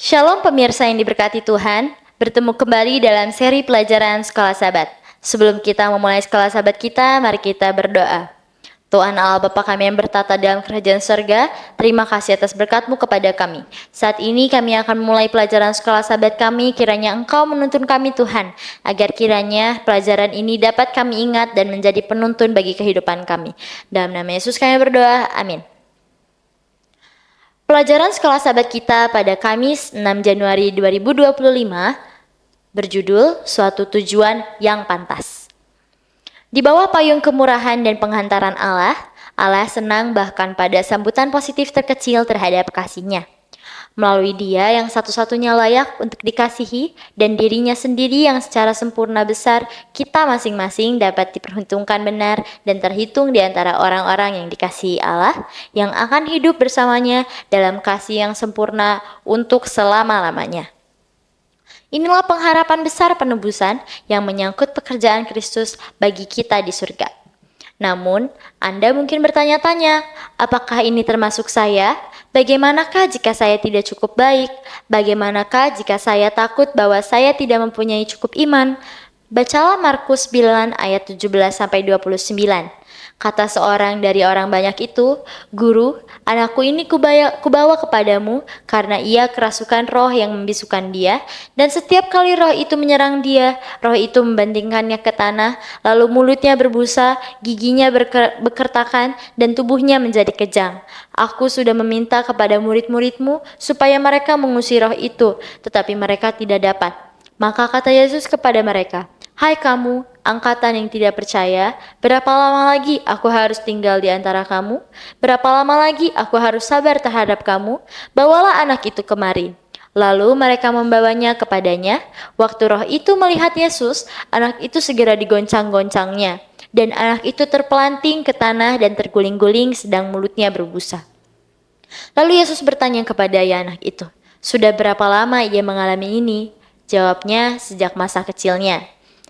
Shalom pemirsa yang diberkati Tuhan, bertemu kembali dalam seri pelajaran Sekolah Sabat. Sebelum kita memulai Sekolah Sabat kita, mari kita berdoa. Tuhan Allah Bapa kami yang bertata dalam kerajaan surga, terima kasih atas berkat-Mu kepada kami. Saat ini kami akan memulai pelajaran Sekolah Sabat kami, kiranya Engkau menuntun kami Tuhan, agar kiranya pelajaran ini dapat kami ingat dan menjadi penuntun bagi kehidupan kami. Dalam nama Yesus kami berdoa, amin. Pelajaran Sekolah Sabat kita pada Kamis 6 Januari 2025 berjudul Suatu Tujuan yang Pantas. Di bawah payung kemurahan dan penghantaran Allah, Allah senang bahkan pada sambutan positif terkecil terhadap kasih-Nya. Melalui Dia yang satu-satunya layak untuk dikasihi dan dirinya sendiri yang secara sempurna besar, kita masing-masing dapat diperhitungkan benar dan terhitung di antara orang-orang yang dikasihi Allah, yang akan hidup bersamanya dalam kasih yang sempurna untuk selama-lamanya. Inilah pengharapan besar penebusan yang menyangkut pekerjaan Kristus bagi kita di surga. Namun, Anda mungkin bertanya-tanya, apakah ini termasuk saya? Bagaimanakah jika saya tidak cukup baik? Bagaimanakah jika saya takut bahwa saya tidak mempunyai cukup iman? Bacalah Markus 9 ayat 17-29. Kata seorang dari orang banyak itu, "Guru, anakku ini kubawa kepadamu karena ia kerasukan roh yang membisukan dia, dan setiap kali roh itu menyerang dia, roh itu membandingkannya ke tanah, lalu mulutnya berbusa, giginya berkertakan, dan tubuhnya menjadi kejang. Aku sudah meminta kepada murid-muridmu supaya mereka mengusir roh itu, tetapi mereka tidak dapat." Maka kata Yesus kepada mereka, "Hai kamu, angkatan yang tidak percaya, berapa lama lagi aku harus tinggal di antara kamu? Berapa lama lagi aku harus sabar terhadap kamu? Bawalah anak itu kemari." Lalu mereka membawanya kepadanya. Waktu roh itu melihat Yesus, anak itu segera digoncang-goncangnya. Dan anak itu terpelanting ke tanah dan terguling-guling sedang mulutnya berbusa. Lalu Yesus bertanya kepada anak itu, "Sudah berapa lama ia mengalami ini?" Jawabnya, "Sejak masa kecilnya."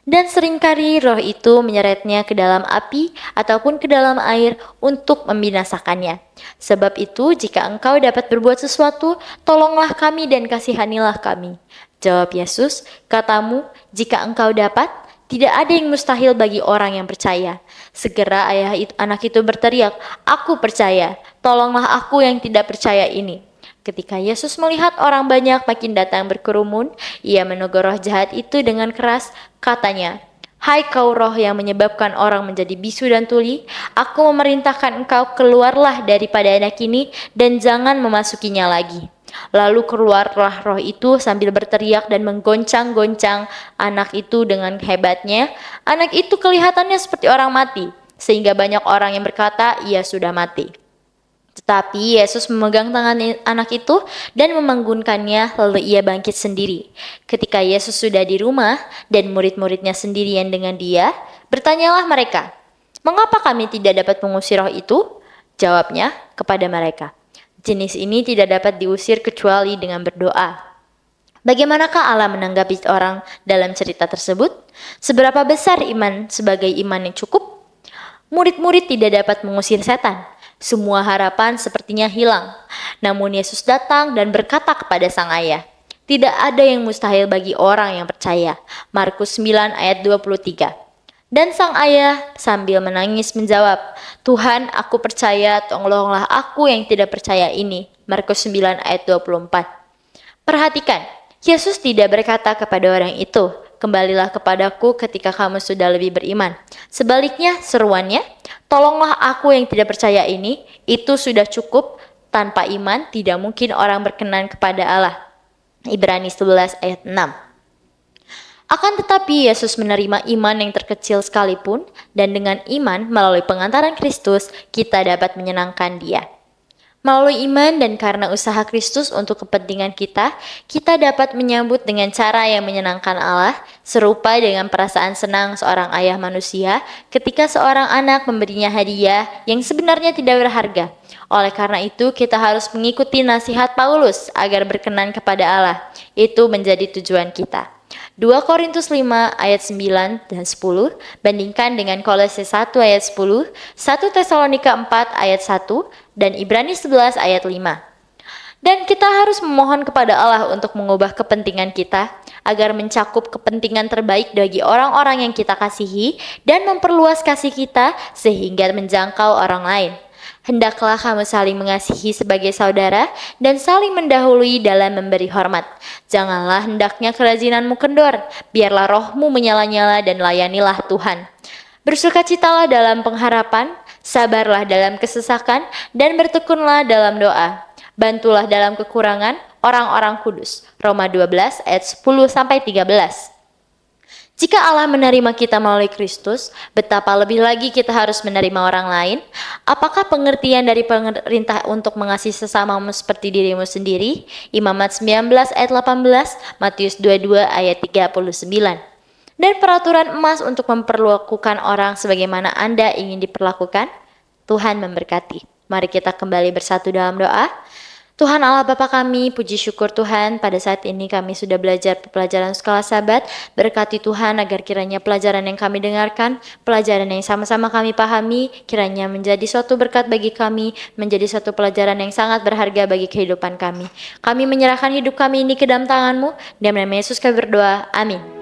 Dan seringkali roh itu menyeretnya ke dalam api ataupun ke dalam air untuk membinasakannya. Sebab itu, jika engkau dapat berbuat sesuatu, tolonglah kami dan kasihanilah kami. Jawab Yesus, "Katamu, jika engkau dapat, tidak ada yang mustahil bagi orang yang percaya." Segera anak itu berteriak, "Aku percaya, tolonglah aku yang tidak percaya ini." Ketika Yesus melihat orang banyak makin datang berkerumun, ia menegur roh jahat itu dengan keras, katanya, "Hai kau roh yang menyebabkan orang menjadi bisu dan tuli, aku memerintahkan engkau keluarlah daripada anak ini dan jangan memasukinya lagi." Lalu keluarlah roh itu sambil berteriak dan menggoncang-goncang anak itu dengan hebatnya. Anak itu kelihatannya seperti orang mati, sehingga banyak orang yang berkata, "Ia sudah mati." Tetapi Yesus memegang tangan anak itu dan membangunkannya, lalu ia bangkit sendiri. Ketika Yesus sudah di rumah dan murid-muridnya sendirian dengan dia, bertanyalah mereka, "Mengapa kami tidak dapat mengusir roh itu?" Jawabnya kepada mereka, "Jenis ini tidak dapat diusir kecuali dengan berdoa." Bagaimanakah Allah menanggapi orang dalam cerita tersebut? Seberapa besar iman sebagai iman yang cukup? Murid-murid tidak dapat mengusir setan. Semua harapan sepertinya hilang. Namun Yesus datang dan berkata kepada sang ayah, "Tidak ada yang mustahil bagi orang yang percaya." Markus 9 ayat 23. Dan sang ayah sambil menangis menjawab, "Tuhan, aku percaya, tolonglah aku yang tidak percaya ini." Markus 9 ayat 24. Perhatikan, Yesus tidak berkata kepada orang itu, "Kembalilah kepadaku ketika kamu sudah lebih beriman." Sebaliknya, seruannya, "Tolonglah aku yang tidak percaya ini," itu sudah cukup. Tanpa iman, tidak mungkin orang berkenan kepada Allah. Ibrani 11 ayat 6. Akan tetapi, Yesus menerima iman yang terkecil sekalipun, dan dengan iman melalui pengantaran Kristus, kita dapat menyenangkan Dia. Melalui iman dan karena usaha Kristus untuk kepentingan kita, kita dapat menyambut dengan cara yang menyenangkan Allah, serupa dengan perasaan senang seorang ayah manusia ketika seorang anak memberinya hadiah yang sebenarnya tidak berharga. Oleh karena itu, kita harus mengikuti nasihat Paulus agar berkenan kepada Allah. Itu menjadi tujuan kita. 2 Korintus 5 ayat 9 dan 10 bandingkan dengan Kolose 1 ayat 10, 1 Tesalonika 4 ayat 1, dan Ibrani 11 ayat 5. Dan kita harus memohon kepada Allah untuk mengubah kepentingan kita agar mencakup kepentingan terbaik bagi orang-orang yang kita kasihi dan memperluas kasih kita sehingga menjangkau orang lain. Hendaklah kamu saling mengasihi sebagai saudara dan saling mendahului dalam memberi hormat. Janganlah hendaknya kerazinanmu kendor, biarlah rohmu menyala-nyala dan layanilah Tuhan. Bersukacitalah dalam pengharapan, sabarlah dalam kesesakan, dan bertekunlah dalam doa. Bantulah dalam kekurangan orang-orang kudus. Roma 12 ayat 10-13. Jika Allah menerima kita melalui Kristus, betapa lebih lagi kita harus menerima orang lain? Apakah pengertian dari perintah untuk mengasihi sesamamu seperti dirimu sendiri? Imamat 19 ayat 18, Matius 22 ayat 39. Dan peraturan emas untuk memperlakukan orang sebagaimana Anda ingin diperlakukan? Tuhan memberkati. Mari kita kembali bersatu dalam doa. Tuhan Allah Bapa kami, puji syukur Tuhan, pada saat ini kami sudah belajar pelajaran Sekolah Sabat. Berkati Tuhan agar kiranya pelajaran yang kami dengarkan, pelajaran yang sama-sama kami pahami, kiranya menjadi suatu berkat bagi kami, menjadi suatu pelajaran yang sangat berharga bagi kehidupan kami. Kami menyerahkan hidup kami ini ke dalam tangan-Mu, dalam nama Yesus kami berdoa, amin.